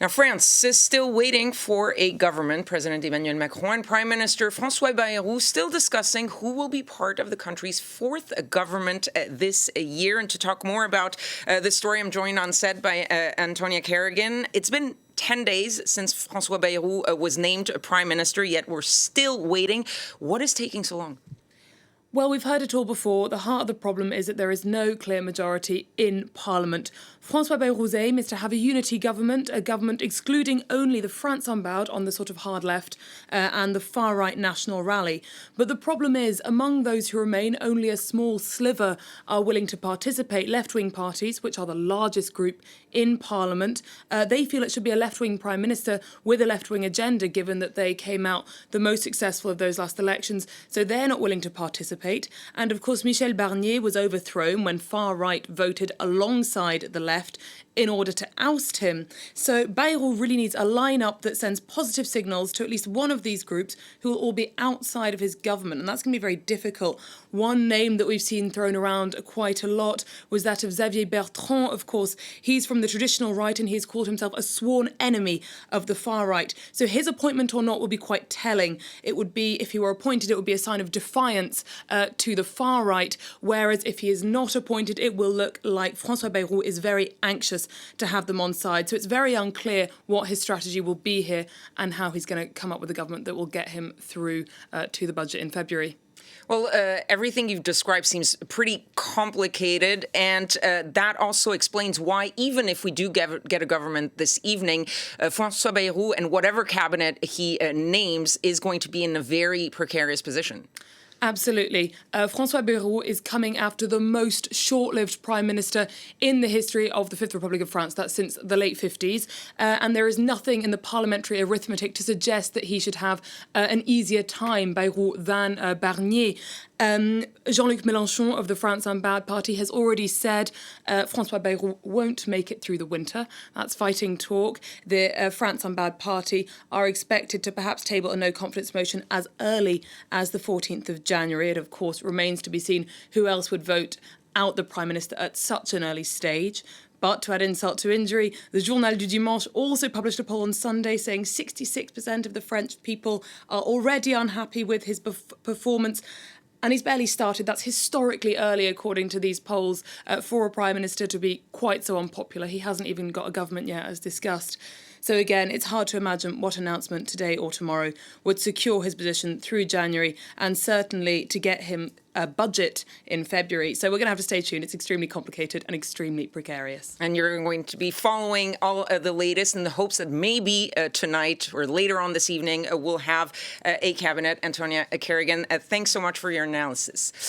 Now, France is still waiting for a government. President Emmanuel Macron and Prime Minister François Bayrou still discussing who will be part of the country's fourth government this year. And to talk more about this story, I'm joined on set by Antonia Kerrigan. It's been 10 days since François Bayrou was named Prime Minister, yet we're still waiting. What is taking so long? Well, we've heard it all before. The heart of the problem is that there is no clear majority in Parliament. François Bayrou's aim is to have a unity government, a government excluding only the France Unbowed on the sort of hard left and the far-right National Rally. But the problem is, among those who remain, only a small sliver are willing to participate. Left-wing parties, which are the largest group in Parliament, they feel it should be a left-wing Prime Minister with a left-wing agenda, given that they came out the most successful of those last elections. So they're not willing to participate. And of course, Michel Barnier was overthrown when far-right voted alongside the left in order to oust him. So Bayrou really needs a lineup that sends positive signals to at least one of these groups who will all be outside of his government. And that's going to be very difficult. One name that we've seen thrown around quite a lot was that of Xavier Bertrand. Of course, he's from the traditional right and he's called himself a sworn enemy of the far right. So his appointment or not will be quite telling. It would be, if he were appointed, it would be a sign of defiance to the far right, whereas if he is not appointed, it will look like François Bayrou is very anxious to have them on side. So it's very unclear what his strategy will be here and how he's going to come up with a government that will get him through to the budget in February. Well, everything you've described seems pretty complicated, and that also explains why, even if we do get a government this evening, François Bayrou and whatever cabinet he names is going to be in a very precarious position. Absolutely. François Bayrou is coming after the most short-lived prime minister in the history of the Fifth Republic of France. That's since the late 50s. And there is nothing in the parliamentary arithmetic to suggest that he should have an easier time, Bayrou, than Barnier. Jean-Luc Mélenchon of the France Unbowed party has already said François Bayrou won't make it through the winter. That's fighting talk. The France Unbowed party are expected to perhaps table a no-confidence motion as early as the 14th of January. It, of course, remains to be seen who else would vote out the Prime Minister at such an early stage. But to add insult to injury, the Journal du Dimanche also published a poll on Sunday saying 66% of the French people are already unhappy with his performance. And he's barely started. That's historically early, according to these polls, for a Prime Minister to be quite so unpopular. He hasn't even got a government yet, as discussed. So again, it's hard to imagine what announcement today or tomorrow would secure his position through January and certainly to get him a budget in February. So we're going to have to stay tuned. It's extremely complicated and extremely precarious. And you're going to be following all of the latest in the hopes that maybe tonight or later on this evening we'll have a cabinet. Antonia Kerrigan, thanks so much for your analysis.